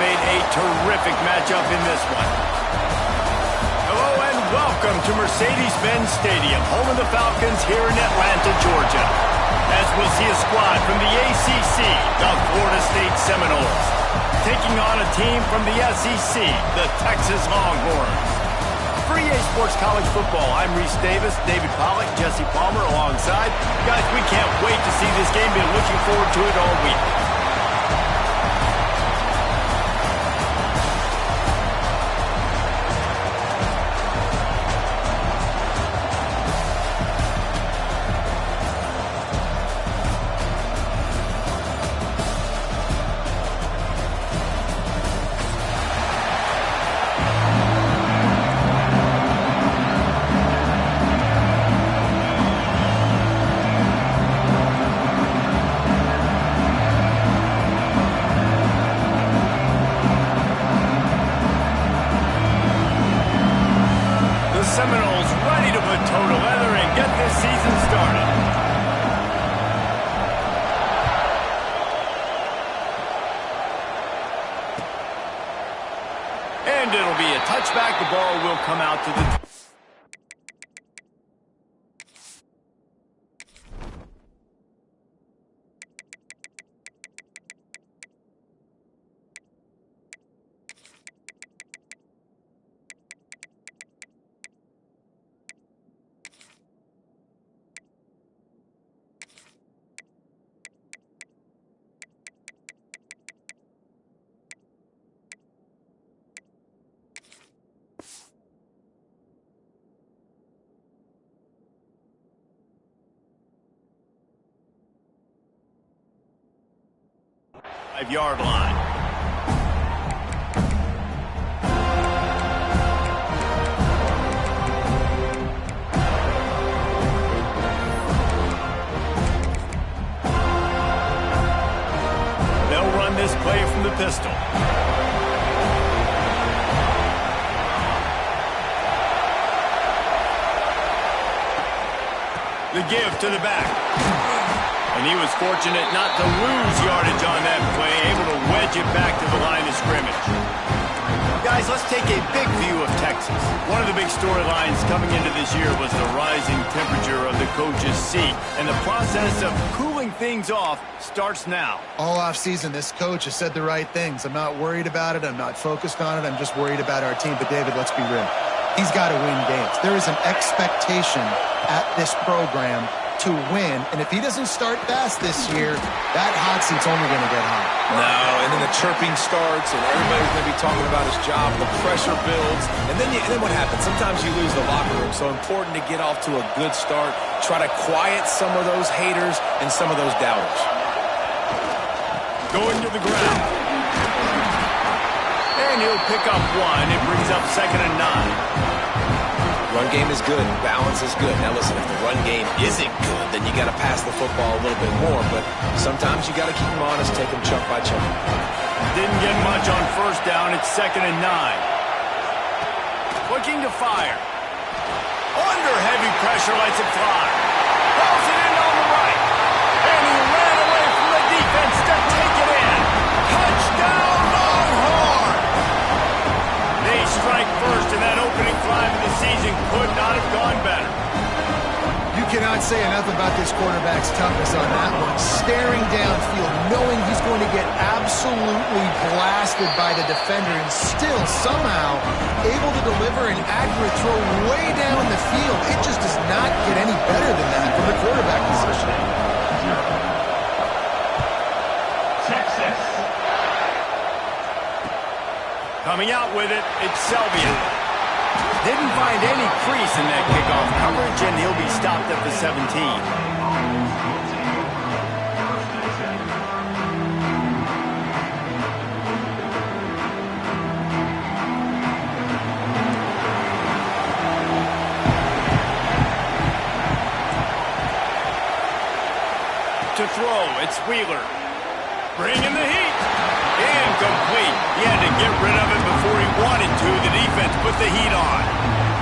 anticipate a terrific matchup in this one. Hello and welcome to Mercedes-Benz Stadium, home of the Falcons here in Atlanta, Georgia. As we'll see a squad from the ACC, the Florida State Seminoles, taking on a team from the SEC, the Texas Longhorns. For EA Sports College Football, I'm Reese Davis, David Pollack, Jesse Palmer alongside. Guys, we can't wait to see this game. Been looking forward to it all week. Seminoles ready to put toe to leather and get this season started. And it'll be a touchback. The ball will come out to the... Five-yard line. They'll run this play from the pistol. The give to the back. And he was fortunate not to lose yardage on that play, able to wedge it back to the line of scrimmage. Guys, let's take a big view of Texas. One of the big storylines coming into this year was the rising temperature of the coach's seat. And the process of cooling things off starts now. All offseason, this coach has said the right things. I'm not worried about it. I'm not focused on it. I'm just worried about our team. But, David, let's be real. He's got to win games. There is an expectation at this program to win, and if he doesn't start fast this year, that hot seat's only going to get hot. No, and then the chirping starts, and everybody's going to be talking about his job, the pressure builds, and then what happens? Sometimes you lose the locker room, so important to get off to a good start, try to quiet some of those haters and some of those doubters. Going to the ground. And he'll pick up one. It brings up 2nd and 9. Run game is good. Balance is good. Now, listen, if the run game isn't good, then you got to pass the football a little bit more. But sometimes you got to keep them honest, take them chunk by chunk. Didn't get much on first down. It's 2nd and 9. Looking to fire. Under heavy pressure, lets it fly. Balls it in on the right. And he ran away from the defense to take it in. Touchdown, Longhorns! They strike first, and that opening drive of the season could not have gone better. You cannot say enough about this quarterback's toughness on that one. Staring downfield, knowing he's going to get absolutely blasted by the defender, and still somehow able to deliver an accurate throw way down the field. It just does not get any better than that from the quarterback position. Texas. Coming out with it, it's Selvian. Didn't find any crease in that kickoff coverage, and he'll be stopped at the 17. To throw, it's Wheeler. Bringing the heat. Incomplete. He had to get rid of it before he wanted to. The defense put the heat on.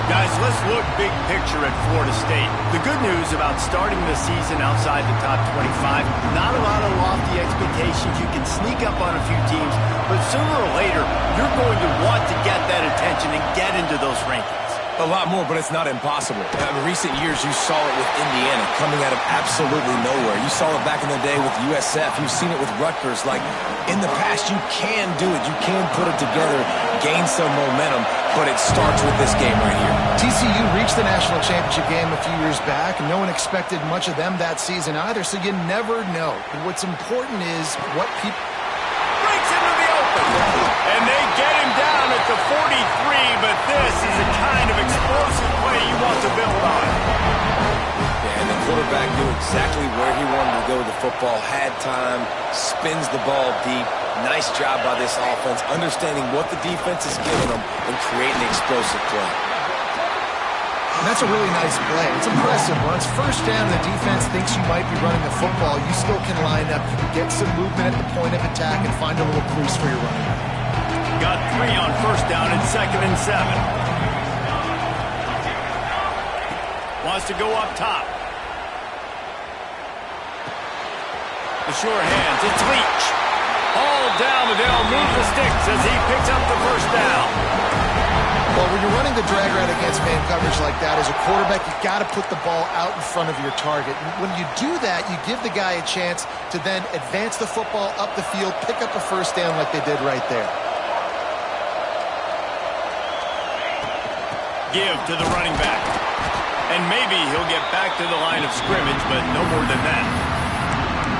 Guys, let's look big picture at Florida State. The good news about starting the season outside the top 25, not a lot of lofty expectations. You can sneak up on a few teams, but sooner or later, you're going to want to get that attention and get into those rankings. A lot more, but it's not impossible. In recent years, you saw it with Indiana coming out of absolutely nowhere. You saw it back in the day with USF. You've seen it with Rutgers. Like, in the past, you can do it. You can put it together, gain some momentum, but it starts with this game right here. TCU reached the national championship game a few years back, and no one expected much of them that season either, so you never know. But what's important is what people... Breaks into the open. And they get him down at the 43, but this is a kind of explosive play you want to build on. Yeah, and the quarterback knew exactly where he wanted to go with the football, had time, spins the ball deep. Nice job by this offense, understanding what the defense is giving them and creating the explosive play. And that's a really nice play. It's impressive. Once first down, the defense thinks you might be running the football. You still can line up, get some movement at the point of attack, and find a little crease for your running back. Got 3 on first down and 2nd and 7. Wants to go up top. The sure hands. It's Leach. All down, but they'll move the sticks as he picks up the first down. Well, when you're running the drag route against man coverage like that, as a quarterback, you got to put the ball out in front of your target. And when you do that, you give the guy a chance to then advance the football up the field, pick up a first down like they did right there. Give to the running back. And maybe he'll get back to the line of scrimmage, but no more than that.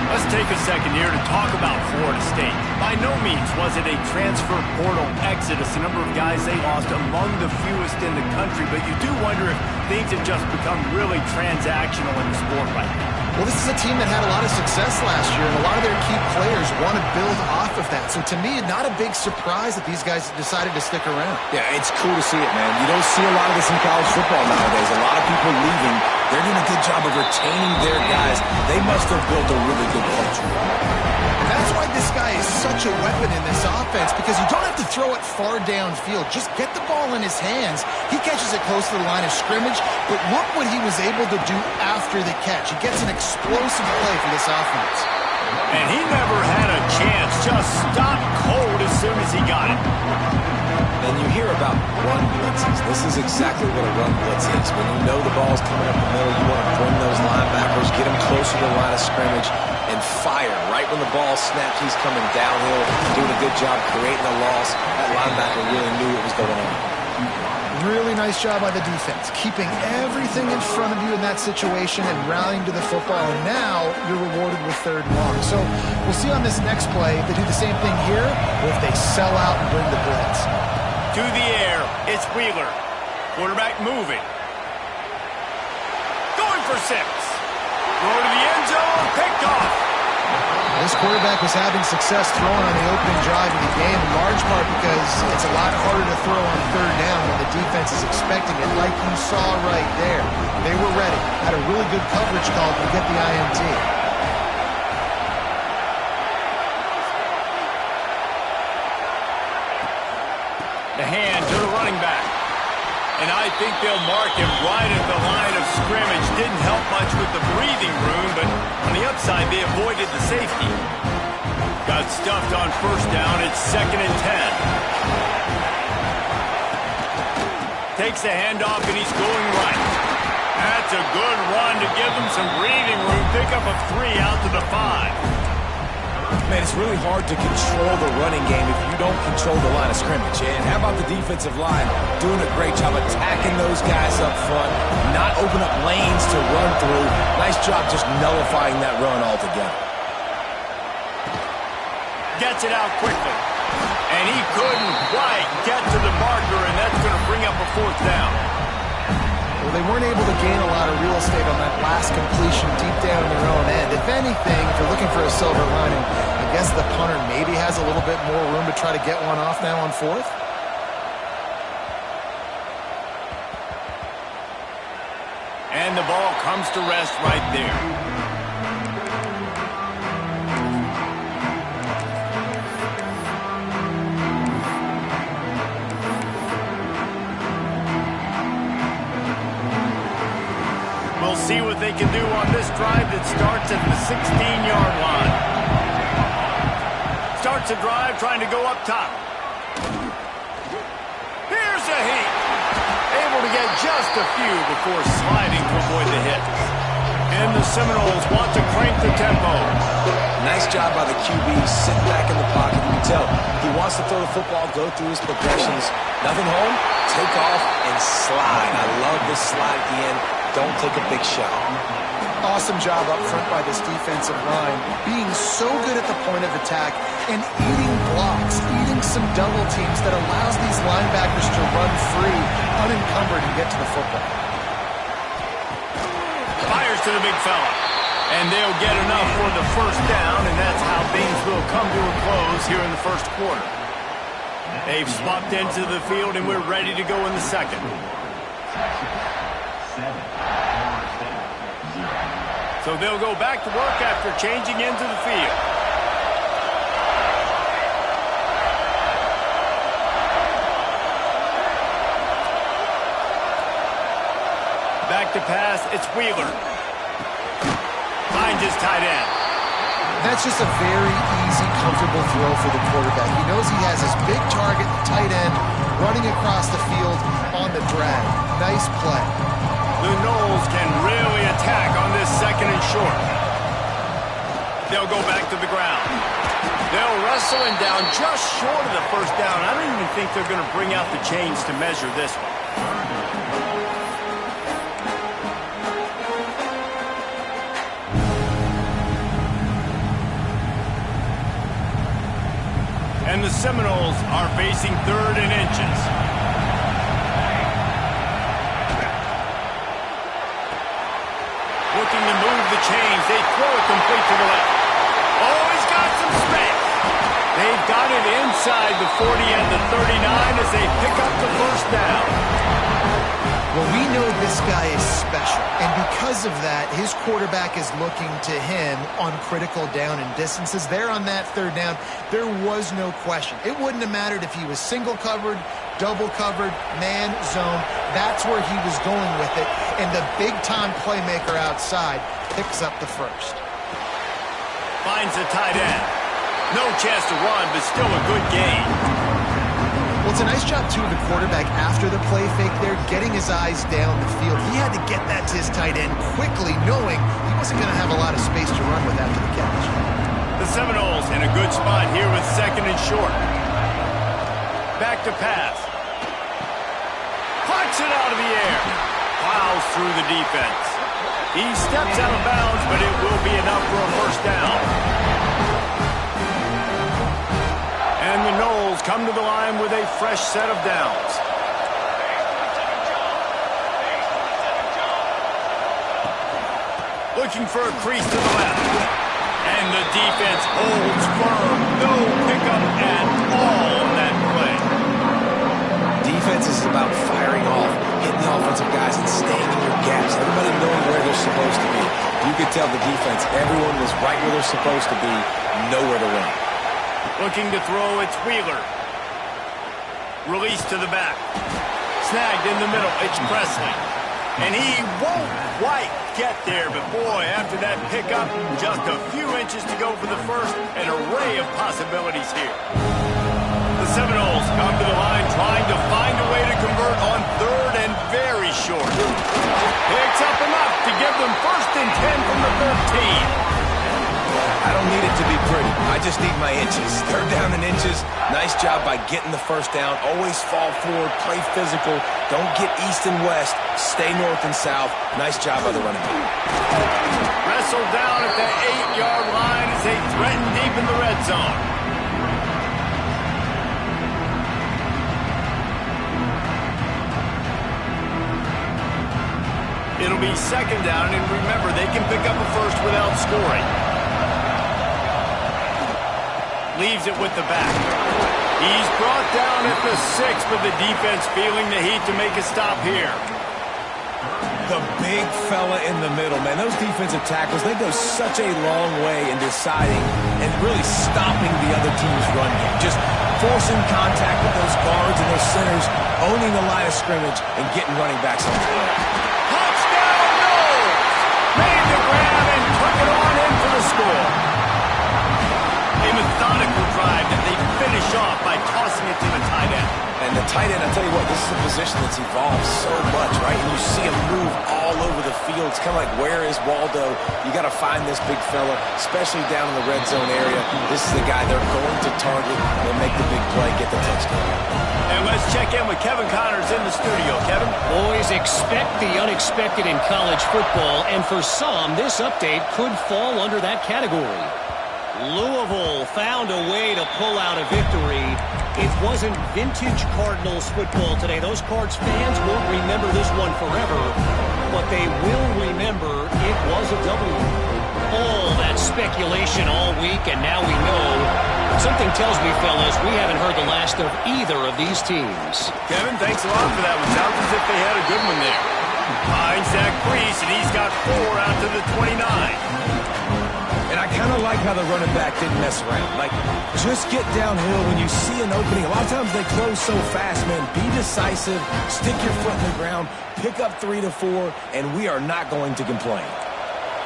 Let's take a second here to talk about Florida State. By no means was it a transfer portal exodus, the number of guys they lost among the fewest in the country, but you do wonder if things have just become really transactional in the sport right now. Well, this is a team that had a lot of success last year, and a lot of their key players want to build off of that. So to me, not a big surprise that these guys decided to stick around. Yeah, it's cool to see it, man. You don't see a lot of this in college football nowadays. A lot of people leaving. They're doing a good job of retaining their guys. They must have built a really good culture. And that's why this guy is such a weapon in this offense, because you don't have to throw it far downfield. Just get the ball in his hands. He catches it close to the line of scrimmage, but look what he was able to do after the catch. He gets an explosive play for this offense. And he never had a chance. Just stopped cold as soon as he got it. And you hear about run blitzes. This is exactly what a run blitz is. When you know the ball's coming up the middle, you want to bring those linebackers, get them closer to the line of scrimmage, and fire. Right when the ball snapped, he's coming downhill, doing a good job creating a loss. That linebacker really knew what was going on. Really nice job by the defense, keeping everything in front of you in that situation and rallying to the football. And now you're rewarded with 3rd and long. So we'll see on this next play if they do the same thing here or if they sell out and bring the blitz. To the air, it's Wheeler. Quarterback moving. Going for 6. Throw to the end zone, picked off. This quarterback was having success throwing on the opening drive of the game, in large part because it's a lot harder to throw on 3rd down when the defense is expecting it, like you saw right there. They were ready, had a really good coverage call to get the INT. The hand to the running back. And I think they'll mark him right at the line of scrimmage. Didn't help much with the breathing room, but on the upside, they avoided the safety. Got stuffed on first down. It's 2nd and 10. Takes the handoff, and he's going right. That's a good run to give them some breathing room. Pick up a 3 out to the 5. Man, it's really hard to control the running game if you don't control the line of scrimmage. And how about the defensive line doing a great job attacking those guys up front, not open up lanes to run through. Nice job just nullifying that run altogether. Gets it out quickly. And he couldn't quite get to the marker, and that's going to bring up a 4th down. Well, they weren't able to gain a lot of real estate on that last completion deep down in their own end. If anything, if you're looking for a silver lining, I guess the punter maybe has a little bit more room to try to get one off now on 4th. And the ball comes to rest right there. see what they can do on this drive that starts at the 16-yard line. Starts a drive trying to go up top. Here's a heat. Able to get just a few before sliding to avoid the hit. And the Seminoles want to crank the tempo. Nice job by the QB sitting back in the pocket. You can tell he wants to throw the football, go through his progressions. Nothing home, take off and slide. I love this slide at the end. Don't take a big shot. Awesome job up front by this defensive line, being so good at the point of attack and eating blocks, eating some double teams that allows these linebackers to run free, unencumbered, and get to the football. Fires to the big fella. And they'll get enough for the first down, and that's how things will come to a close here in the first quarter. They've swapped into the field, and we're ready to go in the second. So they'll go back to work after changing into the field. Back to pass, it's Wheeler. Finds his tight end. That's just a very easy, comfortable throw for the quarterback. He knows he has his big target, the tight end, running across the field on the drag. Nice play. The Noles can really attack on this second and short. They'll go back to the ground. They'll wrestle him down just short of the first down. I don't even think they're going to bring out the chains to measure this one. And the Seminoles are facing 3rd and inches. Looking to move the chains. They throw it complete to the left. Oh, he's got some space. They've got it inside the 40 and the 39 as they pick up the first down. Well, we know this guy is special, and because of that, his quarterback is looking to him on critical down and distances. There on that 3rd down, there was no question. It wouldn't have mattered if he was single covered, double covered, man, zone. That's where he was going with it, and the big-time playmaker outside picks up the first. Finds the tight end. No chance to run, but still a good gain. Well, it's a nice job, too, of the quarterback after the play fake there, getting his eyes down the field. He had to get that to his tight end quickly, knowing he wasn't going to have a lot of space to run with after the catch. The Seminoles in a good spot here with 2nd and short. Back to pass. Plucks it out of the air. Plows through the defense. He steps out of bounds, but it will be enough for a first down. And the Noles come to the line with a fresh set of downs. Looking for a crease to the left. And the defense holds firm. No pickup at all on that play. Defense is about firing off, hitting the offensive guys and staying in your gaps. Everybody knowing where they're supposed to be. You could tell the defense, everyone was right where they're supposed to be, nowhere to run. Looking to throw, it's Wheeler. Release to the back. Snagged in the middle, it's Presley. And he won't quite get there, but boy, after that pickup, just a few inches to go for the first, an array of possibilities here. The Seminoles come to the line trying to find a way to convert on 3rd and very short. Picks up enough to give them 1st and 10 from the 13. I don't need it to be pretty. I just need my inches. 3rd down and inches. Nice job by getting the first down. Always fall forward, play physical. Don't get east and west. Stay north and south. Nice job by the running back. Wrestled down at the 8-yard line as they threaten deep in the red zone. It'll be 2nd down, and remember, they can pick up a first without scoring. Leaves it with the back. He's brought down at the 6, but the defense feeling the heat to make a stop here. The big fella in the middle, man. Those defensive tackles, they go such a long way in deciding and really stopping the other team's run game. Just forcing contact with those guards and those centers, owning the line of scrimmage, and getting running backs on the field. Touchdown, Noles! Made the grab and took it on in for the score. A methodical drive that they finish off by tossing it to the tight end. And the tight end, I'll tell you what, this is a position that's evolved so much, right? And you see him move all over the field. It's kind of like, where is Waldo? You got to find this big fella, especially down in the red zone area. This is the guy they're going to target and make the big play, get the touchdown. And let's check in with Kevin Connors in the studio. Kevin? Boys, expect the unexpected in college football, and for some, this update could fall under that category. Louisville found a way to pull out a victory. It wasn't vintage Cardinals football today. Those Cards fans won't remember this one forever, but they will remember it was a W. All that speculation all week, and now we know. Something tells me, fellas, we haven't heard the last of either of these teams. Kevin, thanks a lot for that one. Sounds as if they had a good one there. Finds Zach Priest, and he's got 4 out to the 29. And I kind of like how the running back didn't mess around. Like, just get downhill when you see an opening. A lot of times they close so fast, man. Be decisive, stick your foot in the ground, pick up 3 to 4, and we are not going to complain.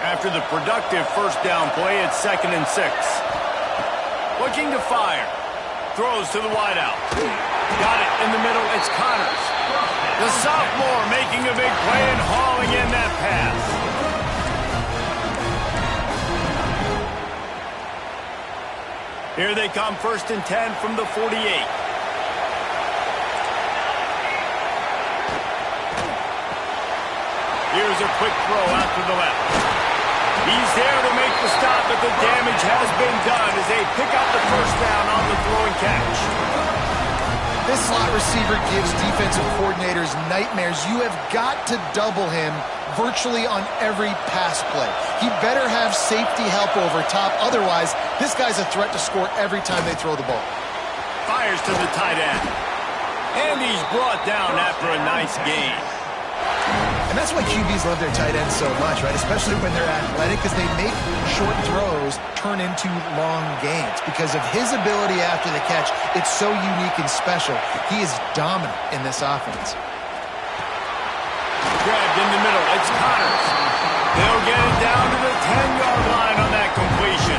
After the productive first down play, it's 2nd and 6. Looking to fire. Throws to the wideout. Got it in the middle. It's Connors. The sophomore making a big play and hauling in that pass. Here they come, 1st and 10 from the 48. Here's a quick throw out to the left. He's there to make the stop, but the damage has been done as they pick up the first down on the throw and catch. This slot receiver gives defensive coordinators nightmares. You have got to double him virtually on every pass play. He better have safety help over top. Otherwise, this guy's a threat to score every time they throw the ball. Fires to the tight end. And he's brought down after a nice gain. And that's why QBs love their tight ends so much, right? Especially when they're athletic, because they make short throws turn into long gains. Because of his ability after the catch, it's so unique and special. He is dominant in this offense. Grabbed in the middle. It's Connors. They'll get it down to the 10-yard line on that completion.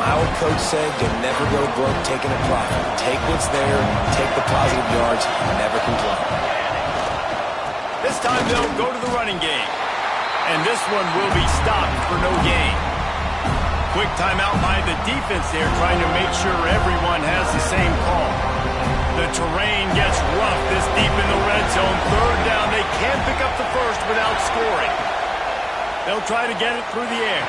My old coach said you never go broke taking a profit. Take what's there, take the positive yards, never complain. This time they'll go to the running game. And this one will be stopped for no gain. Quick timeout by the defense there, trying to make sure everyone has the same call. The terrain gets rough this deep in the red zone. 3rd down, they can't pick up the first without scoring. They'll try to get it through the air.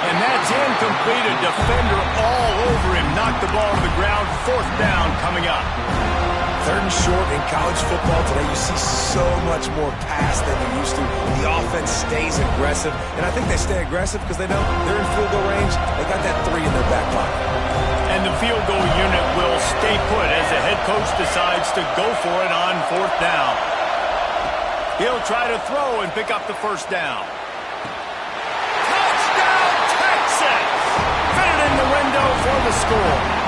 And that's incomplete. A defender all over him. Knocked the ball to the ground. 4th down coming up. 3rd and short in college football today. You see so much more pass than you used to. The offense stays aggressive, and I think they stay aggressive because they know they're in field goal range. They got that 3 in their back pocket. And the field goal unit will stay put as the head coach decides to go for it on 4th down. He'll try to throw and pick up the first down. Touchdown, Texas! Fitted in the window for the score.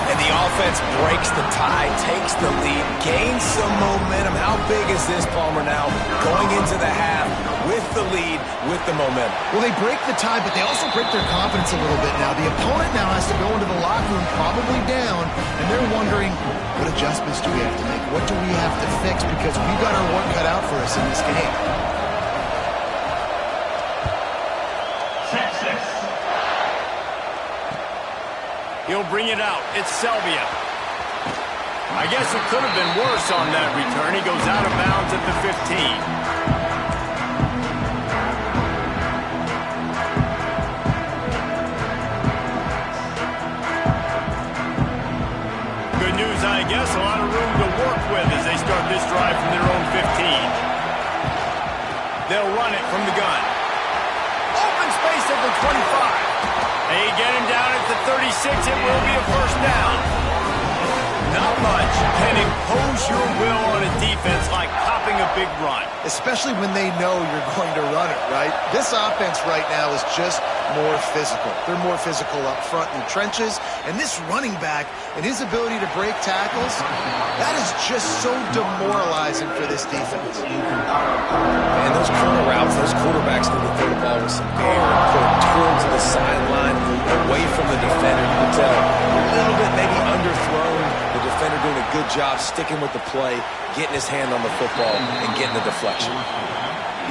And the offense breaks the tie, takes the lead, gains some momentum. How big is this, Palmer, now? Going into the half with the lead, with the momentum. Well, they break the tie, but they also break their confidence a little bit now. The opponent now has to go into the locker room probably down, and they're wondering, what adjustments do we have to make? What do we have to fix? Because we've got our work cut out for us in this game. He'll bring it out. It's Selvia. I guess it could have been worse on that return. He goes out of bounds at the 15. Good news, I guess. A lot of room to work with as they start this drive from their own 15. They'll run it from the gun. Open space at the 25. They get him down at the 36. It will be a first down. Not much can impose your will on a defense like popping a big run. Especially when they know you're going to run it, right? This offense right now is just more physical. They're more physical up front in the trenches. And this running back and his ability to break tackles, that is just so demoralizing for this defense. And those corner routes, those quarterbacks need to throw the ball with some air and put it towards the sideline, away from the defender. You can tell a little bit maybe underthrown. The defender doing a good job sticking with the play, getting his hand on the football, and getting the deflection.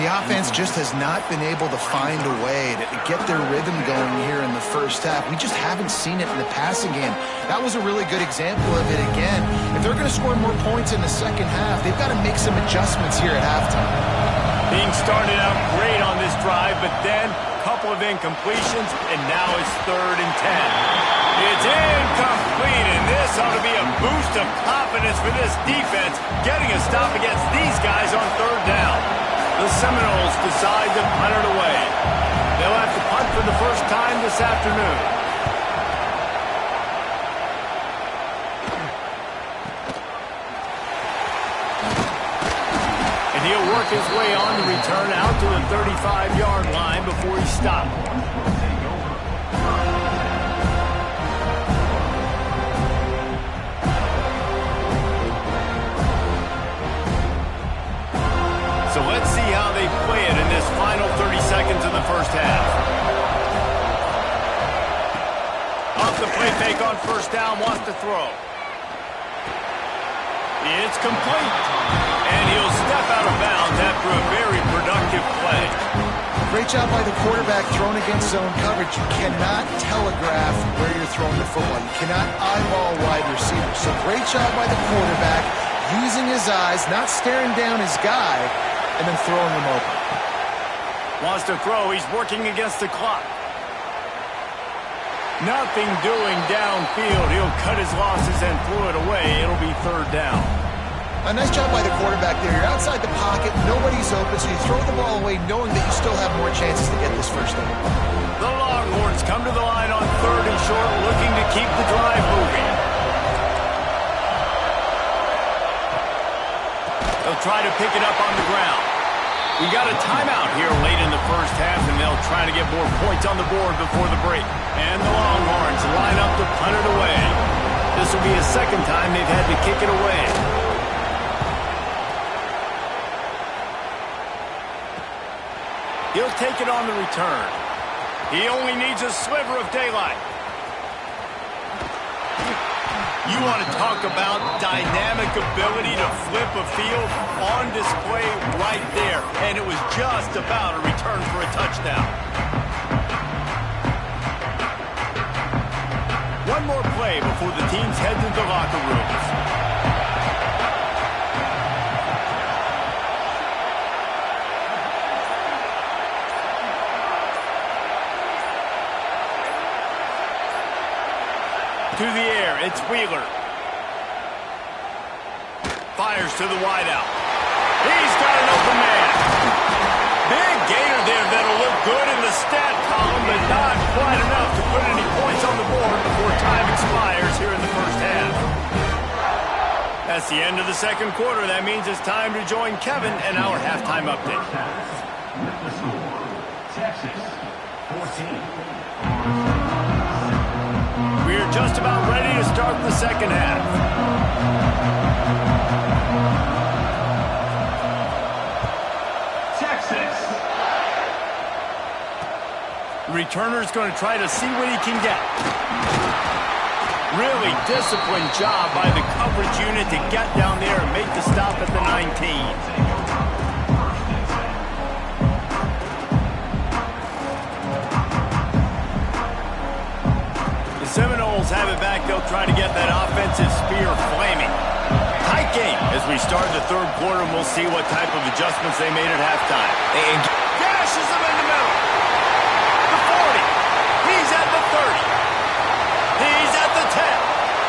The offense just has not been able to find a way to get their rhythm going here in the first half. We just haven't seen it in the passing game. That was a really good example of it again. If they're going to score more points in the second half, they've got to make some adjustments here at halftime. Being started out great on this drive, but then a couple of incompletions, and now it's 3rd and 10. It's incomplete, and this ought to be a boost of confidence for this defense, getting a stop against these guys on 3rd down. The Seminoles decide to punt it away. They'll have to punt for the first time this afternoon. And he'll work his way on the return out to the 35-yard line before he's stopped. So let's see how they play it in this final 30 seconds of the first half. Off the play fake on 1st down, wants to throw. It's complete. And he'll step out of bounds after a very productive play. Great job by the quarterback thrown against zone coverage. You cannot telegraph where you're throwing the football. You cannot eyeball wide receivers. So great job by the quarterback using his eyes, not staring down his guy, and then throwing him open. Wants to throw. He's working against the clock. Nothing doing downfield. He'll cut his losses and throw it away. It'll be 3rd down. A nice job by the quarterback there. You're outside the pocket. Nobody's open, so you throw the ball away knowing that you still have more chances to get this first down. The Longhorns come to the line on 3rd and short, looking to keep the drive moving. They'll try to pick it up on the ground. We got a timeout here late in the first half, and they'll try to get more points on the board before the break. And the Longhorns line up to punt it away. This will be a second time they've had to kick it away. He'll take it on the return. He only needs a sliver of daylight. You want to talk about dynamic ability to flip a field on display right there. And it was just about a return for a touchdown. One more play before the teams head to the locker rooms. To the air, it's Wheeler. Fires to the wideout. He's got an open man. Big gainer there that'll look good in the stat column, but not quite enough to put any points on the board before time expires here in the first half. That's the end of the second quarter. That means it's time to join Kevin and our halftime update. Texas, 14. We're just about ready to start the second half. Texas. Returner's going to try to see what he can get. Really disciplined job by the coverage unit to get down there and make the stop at the 19. Seminoles have it back. They'll try to get that offensive spear flaming. Tight game as we start the third quarter, and we'll see what type of adjustments they made at halftime. And gashes them in the middle. The 40. He's at the 30. He's at the 10.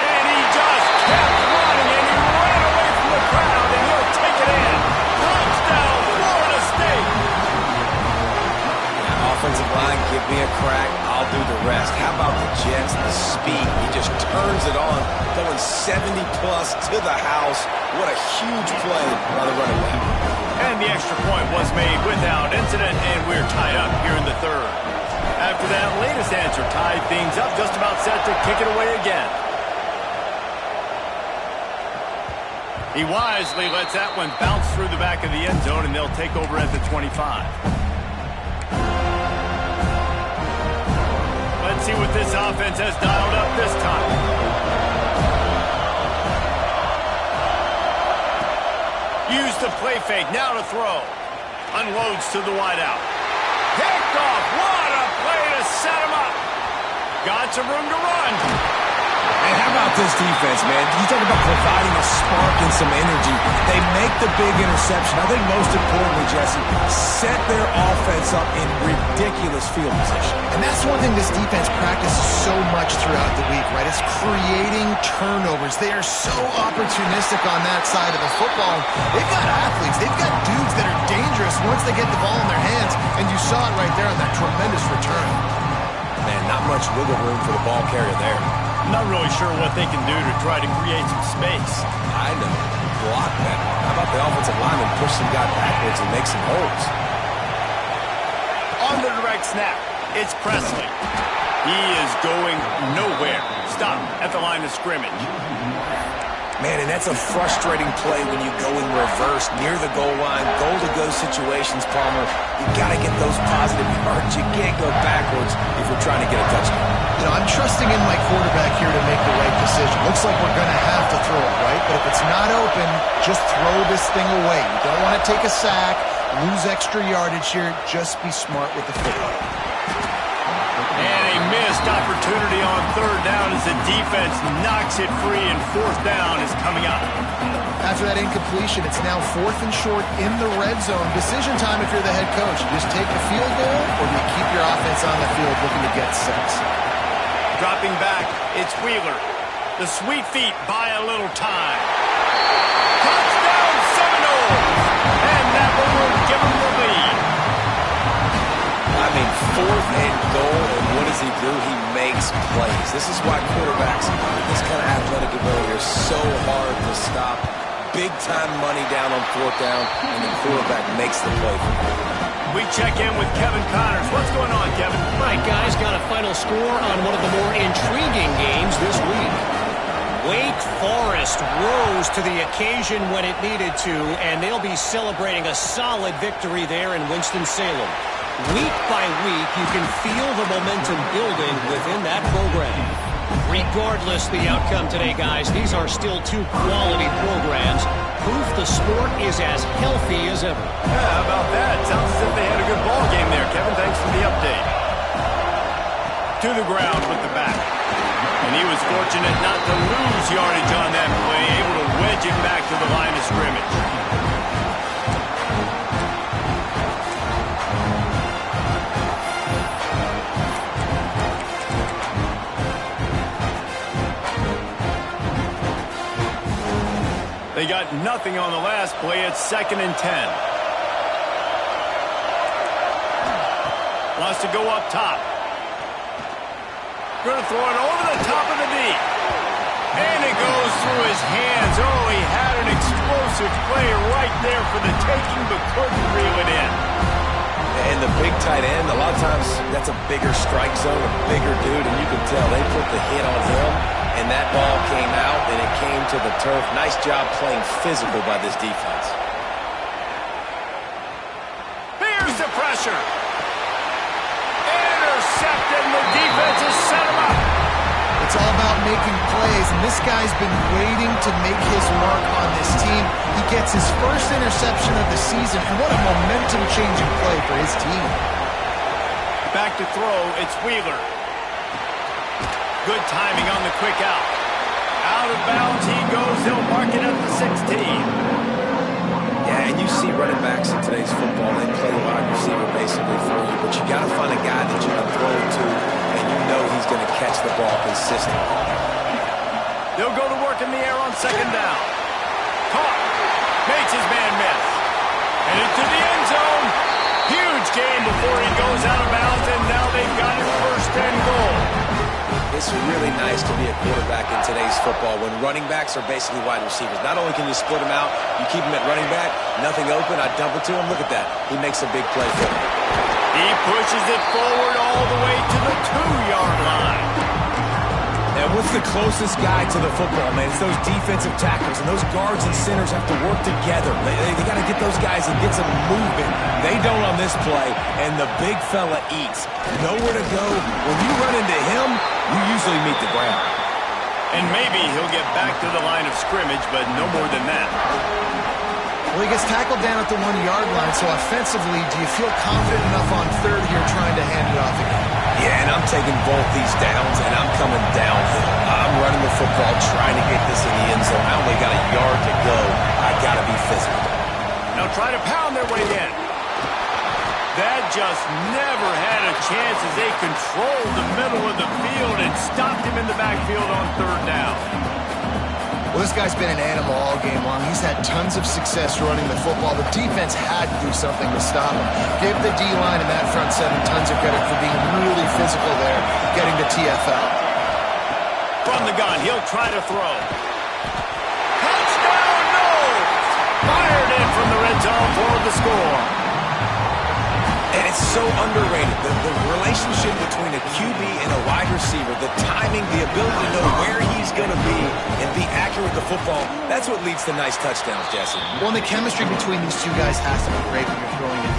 And he just kept running, and he ran away from the crowd, and he'll take it in. Touchdown, Florida State. Offensive line, give me a crack, I'll do the rest. How about the Jets, the speed? He just turns it on, going 70-plus to the house. What a huge play by the running back. And the extra point was made without incident, and we're tied up here in the third. After that latest answer tied things up, just about set to kick it away again. He wisely lets that one bounce through the back of the end zone, and they'll take over at the 25. Let's see what this offense has dialed up this time. Use the play fake, now to throw. Unloads to the wideout. Picked off, what a play to set him up. Got some room to run. And how about this defense, man? You talk about providing a spark and some energy. They make the big interception. I think most importantly, Jesse, set their offense up in ridiculous field position. And that's one thing this defense practices so much throughout the week, right? It's creating turnovers. They are so opportunistic on that side of the football. They've got athletes. They've got dudes that are dangerous once they get the ball in their hands. And you saw it right there on that tremendous return. Man, not much wiggle room for the ball carrier there. Not really sure what they can do to try to create some space. I know. Block better. How about the offensive lineman push some guy backwards and make some holes? On the direct snap, it's Presley. He is going nowhere. Stop at the line of scrimmage. Man, and that's a frustrating play when you go in reverse near the goal line. Goal-to-go situations, Palmer. You got to get those positive yards. You can't go backwards if you're trying to get a touchdown. You know, I'm trusting in my quarterback here to make the right decision. Looks like we're going to have to throw it, right? But if it's not open, just throw this thing away. You don't want to take a sack, lose extra yardage here. Just be smart with the football. And a missed opportunity on third down as the defense knocks it free, and fourth down is coming up. After that incompletion, it's now 4th and short in the red zone. Decision time if you're the head coach. You just take the field goal, or do you keep your offense on the field looking to get 6? Dropping back, it's Wheeler. The sweet feet buy a little time. Touchdown Seminoles! And that one will give them the lead. I mean, 4th and goal, and what does he do? He makes plays. This is why quarterbacks with this kind of athletic ability are so hard to stop. Big-time money down on 4th down, and the quarterback makes the play. We check in with Kevin Connors. What's going on, Kevin? All right, guys, got a final score on one of the more intriguing games this week. Wake Forest rose to the occasion when it needed to, and they'll be celebrating a solid victory there in Winston-Salem. Week by week, you can feel the momentum building within that program. Regardless the outcome today, guys, these are still 2 quality programs. Proof the sport is as healthy as ever. Yeah, how about that? Sounds as if they had a good ball game there, Kevin. Thanks for the update. To the ground with the back. And he was fortunate not to lose yardage on that play, able to wedge it back to the line of scrimmage. They got nothing on the last play. It's 2nd and 10. Wants to go up top. Going to throw it over the top of the knee. And it goes through his hands. Oh, he had an explosive play right there for the taking, but couldn't reel it in. And the big tight end, a lot of times that's a bigger strike zone, a bigger dude, and you can tell they put the hit on him, and that ball came out, and it came to the turf. Nice job playing physical by this defense. Here's the pressure. Intercepted, and the defense has set him up. It's all about making plays, and this guy's been waiting to make his mark on this team. He gets his first interception of the season, and what a momentum-changing play for his team. Back to throw, it's Wheeler. Good timing on the quick out. Out of bounds he goes. They'll mark it at the 16. Yeah, and you see running backs in today's football, they play wide receiver basically for you, but you got to find a guy that you can throw it to, and you know he's going to catch the ball consistently. They'll go to work in the air on 2nd down. Caught. Makes his man miss. And into the end zone. Huge gain before he goes out of bounds, and now they've got it 1st and goal. It's really nice to be a quarterback in today's football when running backs are basically wide receivers. Not only can you split them out, you keep them at running back, nothing open, I dump it to him. Look at that. He makes a big play for him. He pushes it forward all the way to the 2-yard line. And what's the closest guy to the football, man? It's those defensive tackles, and those guards and centers have to work together. They got to get those guys and get some movement. They don't on this play, and the big fella eats. Nowhere to go. When you run into him, you usually meet the ground. And maybe he'll get back to the line of scrimmage, but no more than that. Well, he gets tackled down at the 1-yard line, so offensively, do you feel confident enough on third here trying to hand it off again? Yeah, and I'm taking both these downs, and I'm coming downhill. I'm running the football, trying to get this in the end zone. I only got a yard to go. I got to be physical. Now try to pound their way in. That just never had a chance as they controlled the middle of the field and stopped him in the backfield on third down. Well, this guy's been an animal all game long. He's had tons of success running the football. The defense had to do something to stop him. Give the D-line and that front seven tons of credit for being really physical there, getting the TFL. From the gun, he'll try to throw. Touchdown, Noles! Fired in from the red zone for the score. And it's so underrated. The relationship between a QB and a wide receiver, the timing, the ability to know where he's going to be and be accurate with the football, that's what leads to nice touchdowns, Jesse. Well, and the chemistry between these two guys has to be great when you're throwing it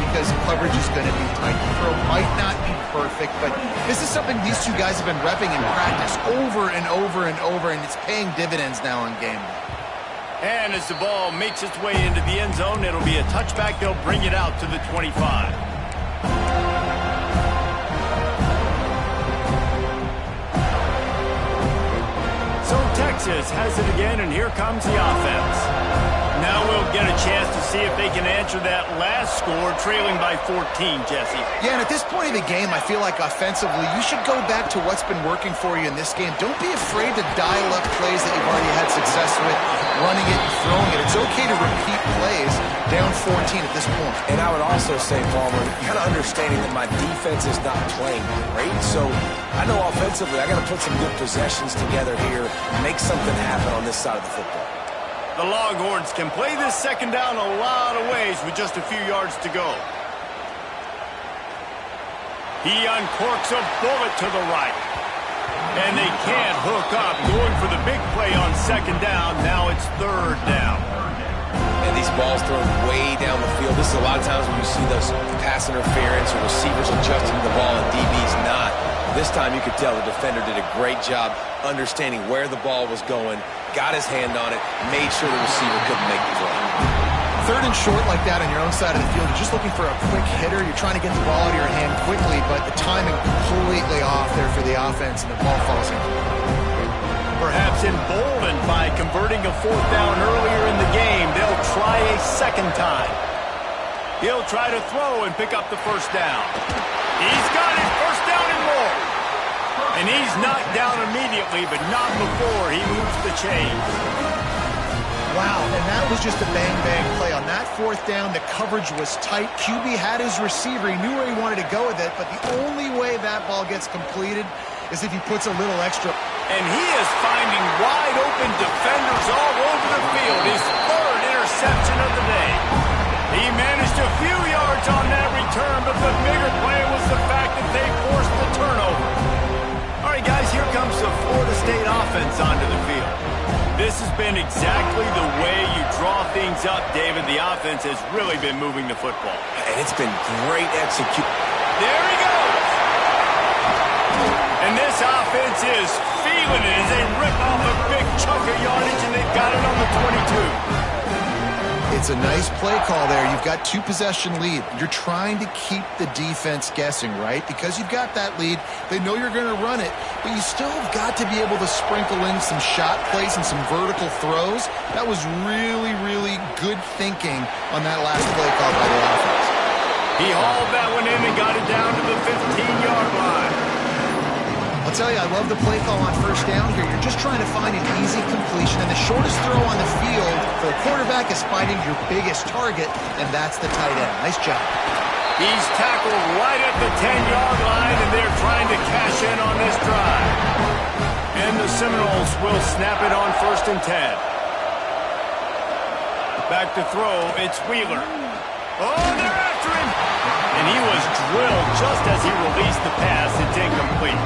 because coverage is going to be tight. The throw might not be perfect, but this is something these two guys have been repping in practice over and over and over, and it's paying dividends now on game day. And as the ball makes its way into the end zone, it'll be a touchback. They'll bring it out to the 25. So Texas has it again, and here comes the offense. Now we'll get a chance to see if they can answer that last score, trailing by 14, Jesse. Yeah, and at this point of the game, I feel like offensively, you should go back to what's been working for you in this game. Don't be afraid to dial up plays that you've already had success with, running it and throwing it. It's okay to repeat plays down 14 at this point. And I would also say, Palmer, kind of understanding that my defense is not playing great, so I know offensively I got to put some good possessions together here, make something happen on this side of the football. The Longhorns can play this second down a lot of ways with just a few yards to go. He uncorks a bullet to the right. And they can't hook up, going for the big play on second down. Now it's third down. And these balls thrown way down the field. This is a lot of times when you see those pass interference or receivers adjusting the ball and DB's not. This time you could tell the defender did a great job understanding where the ball was going, got his hand on it, made sure the receiver couldn't make the throw. Third and short like that on your own side of the field, you're just looking for a quick hitter. You're trying to get the ball out of your hand quickly, but the timing completely off there for the offense, and the ball falls in. Perhaps emboldened by converting a fourth down earlier in the game, they'll try a second time. He'll try to throw and pick up the first down. He's got it, first down and more. And he's knocked down immediately, but not before he moves the chains. Wow, and that was just a bang-bang play. On that fourth down, the coverage was tight. QB had his receiver. He knew where he wanted to go with it, but the only way that ball gets completed is if he puts a little extra. And he is finding wide-open defenders all over the field. His third interception of the day. He managed a few yards on that return, but the bigger play was the fact that they forced the turnover. All right, guys, here comes the Florida State offense onto the field. This has been exactly the way you draw things up, David. The offense has really been moving the football. And it's been great execution. There he goes. And this offense is feeling it as they rip off a big chunk of yardage, and they've got it on the 22. It's a nice play call there. You've got two-possession lead. You're trying to keep the defense guessing, right? Because you've got that lead, they know you're going to run it, but you still have got to be able to sprinkle in some shot plays and some vertical throws. That was really, really good thinking on that last play call by the offense. He hauled that one in and got it down to the 15-yard line. I'll tell you, I love the play call on first down here. You're just trying to find an easy completion, and the shortest throw on the field for a quarterback is finding your biggest target, and that's the tight end. Nice job. He's tackled right at the 10-yard line, and they're trying to cash in on this drive. And the Seminoles will snap it on 1st and 10. Back to throw, it's Wheeler. Oh, they're after him! And he was drilled just as he released the pass. It's incomplete.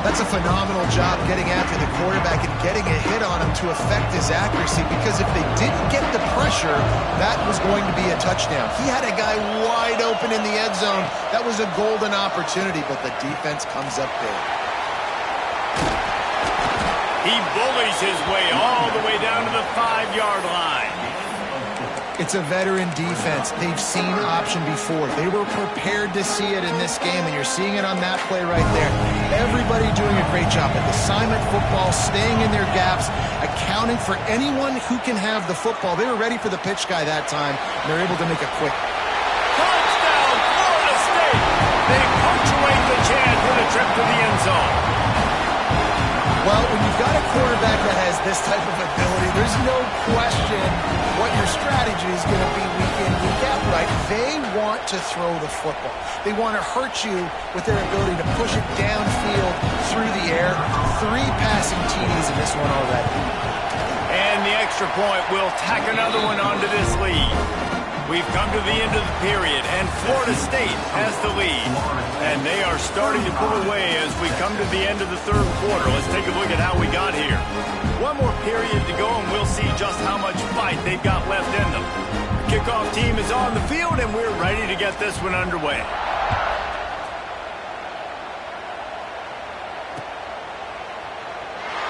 That's a phenomenal job getting after the quarterback and getting a hit on him to affect his accuracy, because if they didn't get the pressure, that was going to be a touchdown. He had a guy wide open in the end zone. That was a golden opportunity, but the defense comes up big. He bullies his way all the way down to the 5-yard line. It's a veteran defense. They've seen option before. They were prepared to see it in this game, and you're seeing it on that play right there. Everybody doing a great job at assignment football, staying in their gaps, accounting for anyone who can have the football. They were ready for the pitch guy that time, and they're able to make a quick. Touchdown, Florida State! They punctuate the chance with a trip to the end zone. Well, when you've got a quarterback that has this type of ability, there's no question what your strategy is going to be week in, week out, right? They want to throw the football. They want to hurt you with their ability to push it downfield through the air. 3 passing TDs in this one already. And the extra point will tack another one onto this lead. We've come to the end of the period, and Florida State has the lead. And they are starting to pull away as we come to the end of the 3rd quarter. Let's take a look at how we got here. One more period to go, and we'll see just how much fight they've got left in them. The kickoff team is on the field, and we're ready to get this one underway.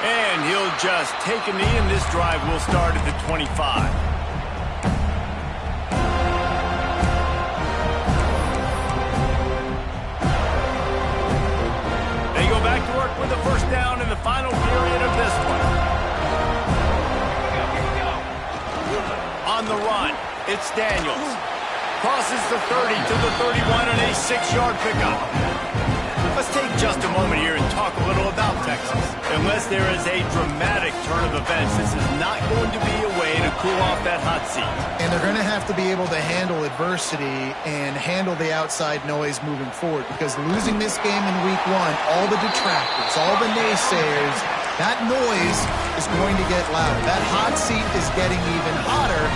And he'll just take a knee, and this drive will start at the 25. Back to work with the 1st down in the final period of this one. On the run, it's Daniels. Crosses the 30 to the 31 on a 6-yard pickup. Let's take just a moment here and talk a little about Texas. Unless there is a dramatic turn of events, this is not going to be a way to cool off that hot seat. And they're going to have to be able to handle adversity and handle the outside noise moving forward, because losing this game in week 1, all the detractors, all the naysayers, that noise is going to get louder. That hot seat is getting even hotter.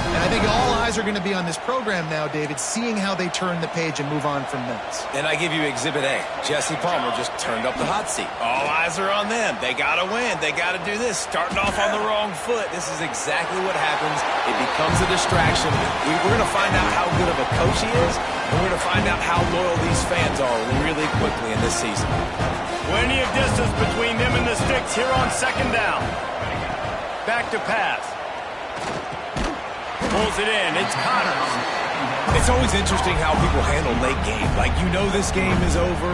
And I think all eyes are going to be on this program now, David, seeing how they turn the page and move on from this. And I give you Exhibit A. Jesse Palmer just turned up the hot seat. All eyes are on them. They got to win. They got to do this. Starting off on the wrong foot. This is exactly what happens. It becomes a distraction. We're going to find out how good of a coach he is, and we're going to find out how loyal these fans are really quickly in this season. Plenty of distance between them and the sticks here on 2nd down. Back to pass. Pulls it in. It's Connors. It's always interesting how people handle late game. Like, you know this game is over.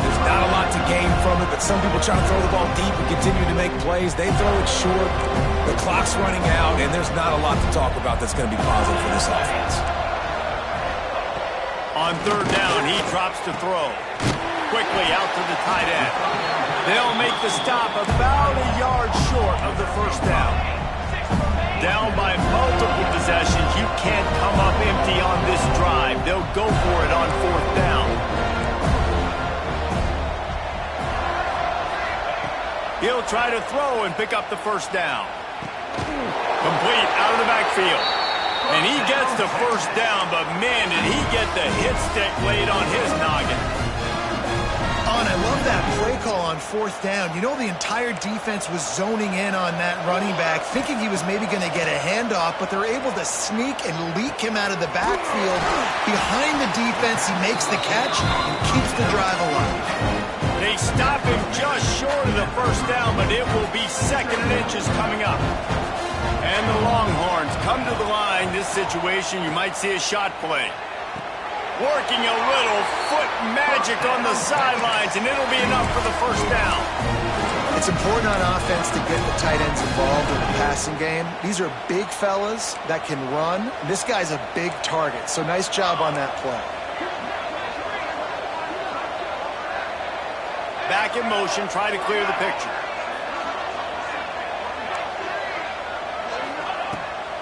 There's not a lot to gain from it, but some people try to throw the ball deep and continue to make plays. They throw it short. The clock's running out, and there's not a lot to talk about that's going to be positive for this offense. On 3rd down, he drops to throw. Quickly out to the tight end. They'll make the stop about a yard short of the 1st down. Down by multiple possessions. You can't come up empty on this drive. They'll go for it on 4th down. He'll try to throw and pick up the 1st down. Complete out of the backfield. And he gets the 1st down, but man, did he get the hit stick laid on his noggin. And I love that play call on 4th down. You know, the entire defense was zoning in on that running back, thinking he was maybe going to get a handoff, but they're able to sneak and leak him out of the backfield. Behind the defense, he makes the catch and keeps the drive alive. They stop him just short of the 1st down, but it will be 2nd and inches coming up. And the Longhorns come to the line. This situation, you might see a shot play. Working a little foot magic on the sidelines, and it'll be enough for the 1st down. It's important on offense to get the tight ends involved in the passing game. These are big fellas that can run. This guy's a big target, so nice job on that play. Back in motion, try to clear the picture.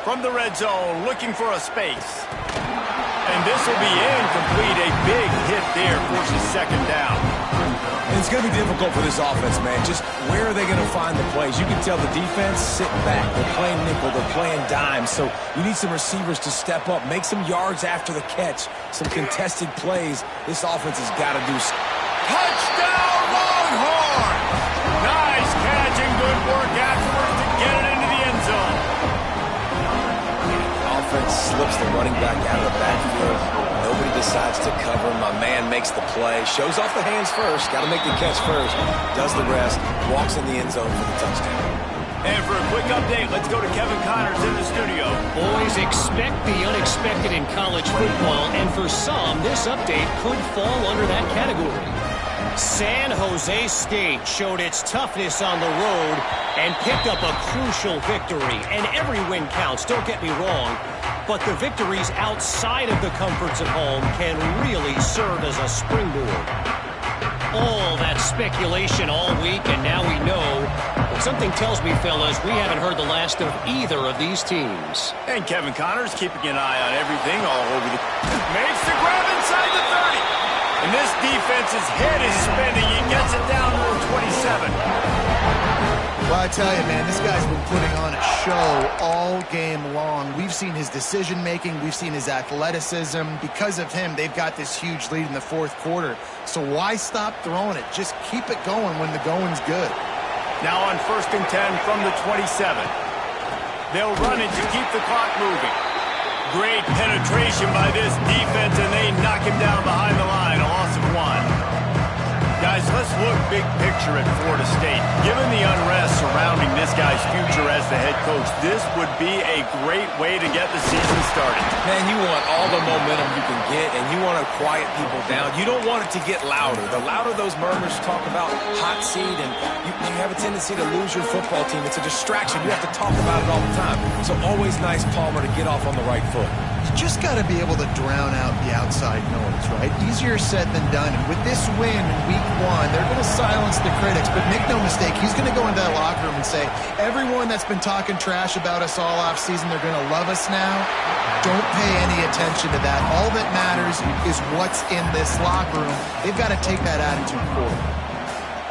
From the red zone, looking for a space. And this will be incomplete. A big hit there forces second down. And it's going to be difficult for this offense, man. Just where are they going to find the plays? You can tell the defense sitting back. They're playing nickel. They're playing dime. So you need some receivers to step up, make some yards after the catch, some contested plays. This offense has got to do. Touchdown, Longhorns! Nice catch and good work afterwards to get it into the end zone. Offense slips the running back out of the backfield. Nobody decides to cover. My man makes the play. Shows off the hands first. Got to make the catch first. Does the rest. Walks in the end zone for the touchdown. And for a quick update, let's go to Kevin Connors in the studio. Boys, expect the unexpected in college football, and for some, this update could fall under that category. San Jose State showed its toughness on the road and picked up a crucial victory. And every win counts, don't get me wrong. But the victories outside of the comforts of home can really serve as a springboard. All that speculation all week, and now we know. But something tells me, fellas, we haven't heard the last of either of these teams. And Kevin Connors keeping an eye on everything all over the... Makes the grab inside the 30. And this defense's head is spinning. He gets it down to the 27. Well, I tell you, man, this guy's been putting on a show all game long. We've seen his decision-making. We've seen his athleticism. Because of him, they've got this huge lead in the fourth quarter. So why stop throwing it? Just keep it going when the going's good. Now on 1st and 10 from the 27. They'll run it to keep the clock moving. Great penetration by this defense, and they knock him down behind the line. A loss of 1. Guys, let's look big picture at Florida State. Given the unrest surrounding this guy's future as the head coach, this would be a great way to get the season started. Man, you want all the momentum you can get, and you want to quiet people down. You don't want it to get louder. The louder those murmurs talk about hot seat, and you have a tendency to lose your football team. It's a distraction. You have to talk about it all the time. So always nice, Palmer, to get off on the right foot. You just got to be able to drown out the outside noise, right? Easier said than done. And with this win in week 1, they're going to silence the critics. But make no mistake, he's going to go into that locker room and say, everyone that's been talking trash about us all offseason, they're going to love us now. Don't pay any attention to that. All that matters is what's in this locker room. They've got to take that attitude forward.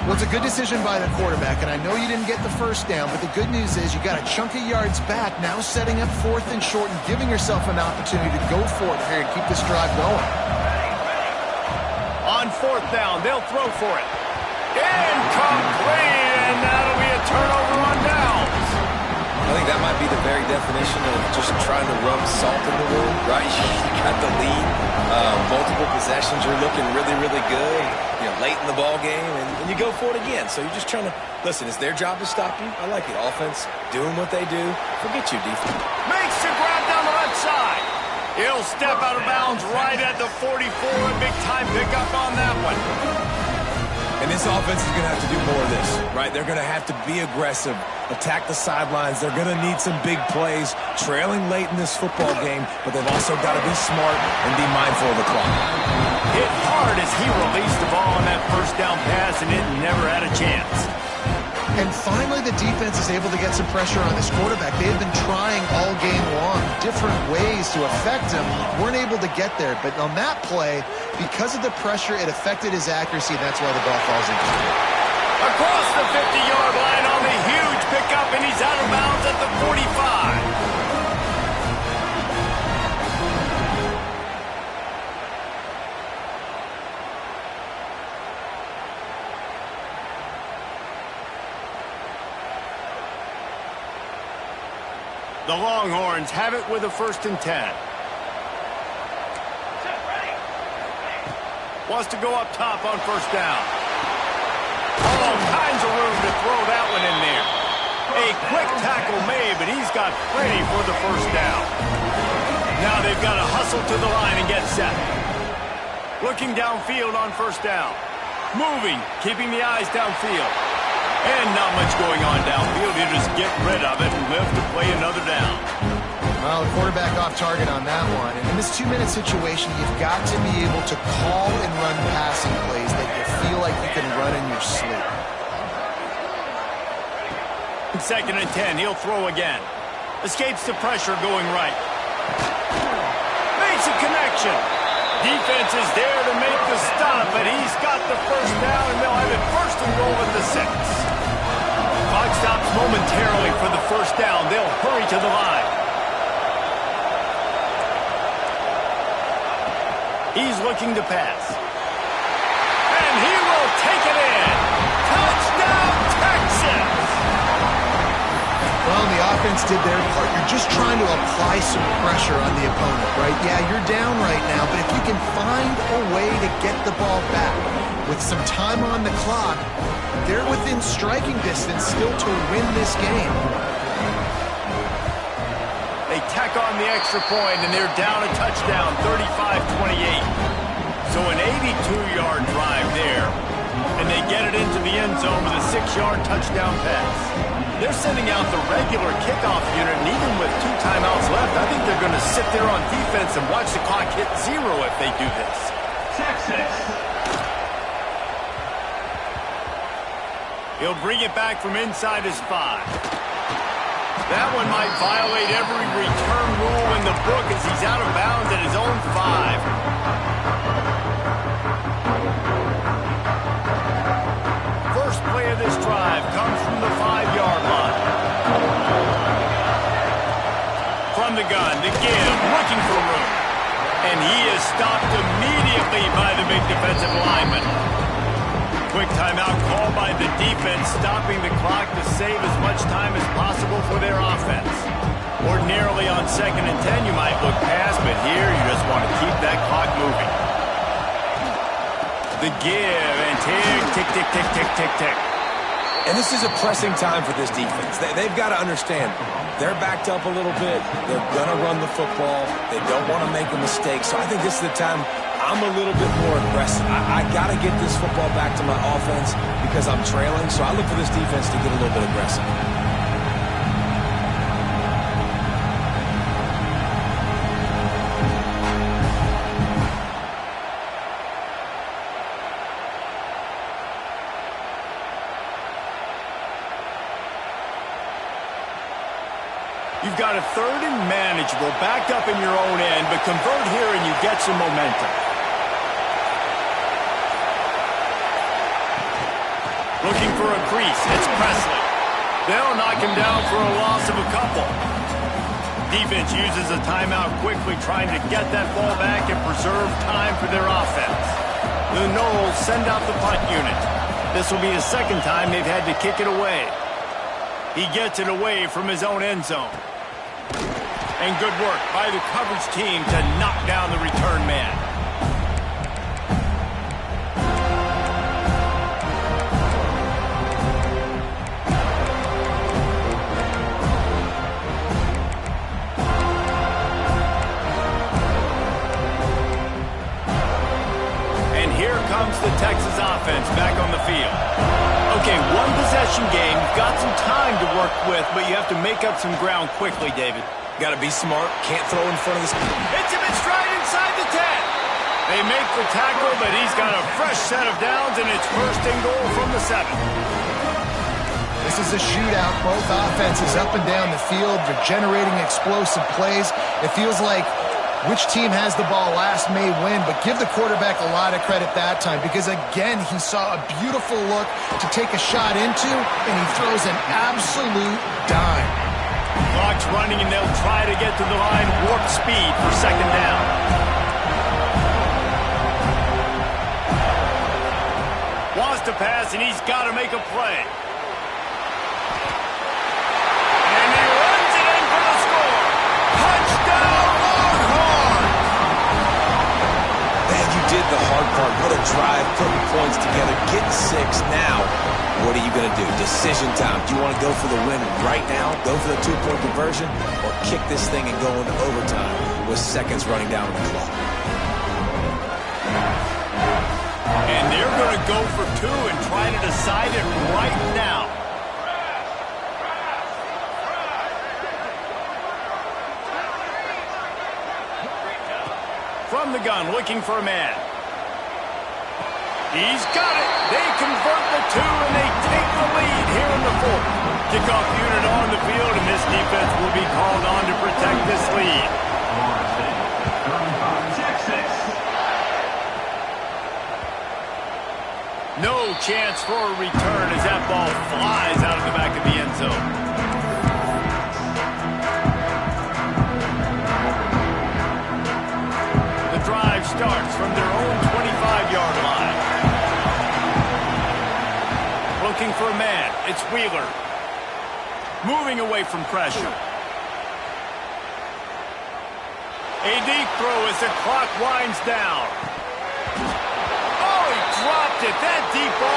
Well, it's a good decision by the quarterback, and I know you didn't get the first down, but the good news is you got a chunk of yards back, now setting up 4th and short and giving yourself an opportunity to go for it here and keep this drive going. On 4th down, they'll throw for it. Incomplete, and that'll be a turnover on downs. I think that might be the very definition of just trying to rub salt in the wound, right? You got the lead, multiple possessions, you're looking really, really good, late in the ball game, and you go for it again. So you're just trying to, listen, it's their job to stop you. I like it. Offense doing what they do. Forget you, defense. Makes the grab down the left side. He'll step out of bounds right at the 44. A big time pickup on that one. And this offense is going to have to do more of this, right? They're going to have to be aggressive, attack the sidelines. They're going to need some big plays, trailing late in this football game, but they've also got to be smart and be mindful of the clock. Hit hard as he released the ball on that first down pass, and it never had a chance. And finally, the defense is able to get some pressure on this quarterback. They have been trying all game long different ways to affect him. Weren't able to get there. But on that play, because of the pressure, it affected his accuracy, and that's why the ball falls into him. Across the 50-yard line on the huge pickup, and he's out of bounds at the 45. The Longhorns have it with a 1st and 10. Wants to go up top on 1st down. All kinds of room to throw that one in there. A quick tackle made, but he's got plenty for the 1st down. Now they've got to hustle to the line and get set. Looking downfield on 1st down. Moving, keeping the eyes downfield. And not much going on downfield. You just get rid of it and live to play another down. Well, the quarterback off target on that one. And in this 2-minute situation, you've got to be able to call and run passing plays that you feel like you can run in your sleep. 2nd and 10, he'll throw again. Escapes the pressure going right. makes a connection. Defense is there to make the stop, but he's got the first down, and they'll have it first and goal at the 6. Clock stops momentarily for the first down. They'll hurry to the line. He's looking to pass. And he will take it in. Touchdown, Texas! Well, the offense did their part. You're just trying to apply some pressure on the opponent, right? Yeah, you're down right now, but if you can find a way to get the ball back with some time on the clock, they're within striking distance still to win this game. They tack on the extra point, and they're down a touchdown, 35-28. So an 82-yard drive there, and they get it into the end zone with a 6-yard touchdown pass. They're sending out the regular kickoff unit, and even with 2 timeouts left, I think they're going to sit there on defense and watch the clock hit 0 if they do this. Texas. He'll bring it back from inside his 5. That one might violate every return rule in the book as he's out of bounds at his own 5. First play of this drive comes from the 5-yard line. From the gun, the give, looking for room. And he is stopped immediately by the big defensive lineman. Quick timeout called by the defense, stopping the clock to save as much time as possible for their offense. Ordinarily on 2nd and 10, you might look past, but here you just want to keep that clock moving. The give, and tick, tick, tick, tick, tick, tick, tick. And this is a pressing time for this defense. They've got to understand, they're backed up a little bit. They're going to run the football. They don't want to make a mistake. So I think this is the time I'm a little bit more aggressive. I got to get this football back to my offense because I'm trailing. So I look for this defense to get a little bit aggressive. You've got a 3rd and manageable, backed up in your own end, but convert here and you get some momentum. Looking for a crease, it's Presley. They'll knock him down for a loss of a couple. Defense uses a timeout quickly, trying to get that ball back and preserve time for their offense. The Noles send out the punt unit. This will be the 2nd time they've had to kick it away. He gets it away from his own end zone. And good work by the coverage team to knock down the return man. And here comes the Texas offense back on the field. Okay, 1 possession game. You've got some time to work with, but you have to make up some ground quickly, David. Got to be smart. Can't throw in front of this. Hits him in stride inside the 10. They make the tackle, but he's got a fresh set of downs, and it's first and goal from the 7. This is a shootout. Both offenses up and down the field. They're generating explosive plays. It feels like which team has the ball last may win, but give the quarterback a lot of credit that time because, again, he saw a beautiful look to take a shot into, and he throws an absolute dime. Clock's running, and they'll try to get to the line warp speed for 2nd down. Wants to pass, and he's got to make a play. And he runs it in for the score. Touchdown, Longhorns! Man, you did the hard part. What a drive, putting points together, getting 6 now. What are you going to do? Decision time. Do you want to go for the win right now, go for the 2-point conversion, or kick this thing and go into overtime with seconds running down on the clock? And they're going to go for 2 and try to decide it right now. From the gun, looking for a man. He's got it. They convert the 2, and they take the lead here in the 4th. Kickoff unit on the field, and this defense will be called on to protect this lead. chance for a return as that ball flies out of the back of the end zone. The drive starts from their own 25-yard line. Looking for a man. It's Wheeler. Moving away from pressure. A deep throw as the clock winds down. Oh, he dropped it. That deep ball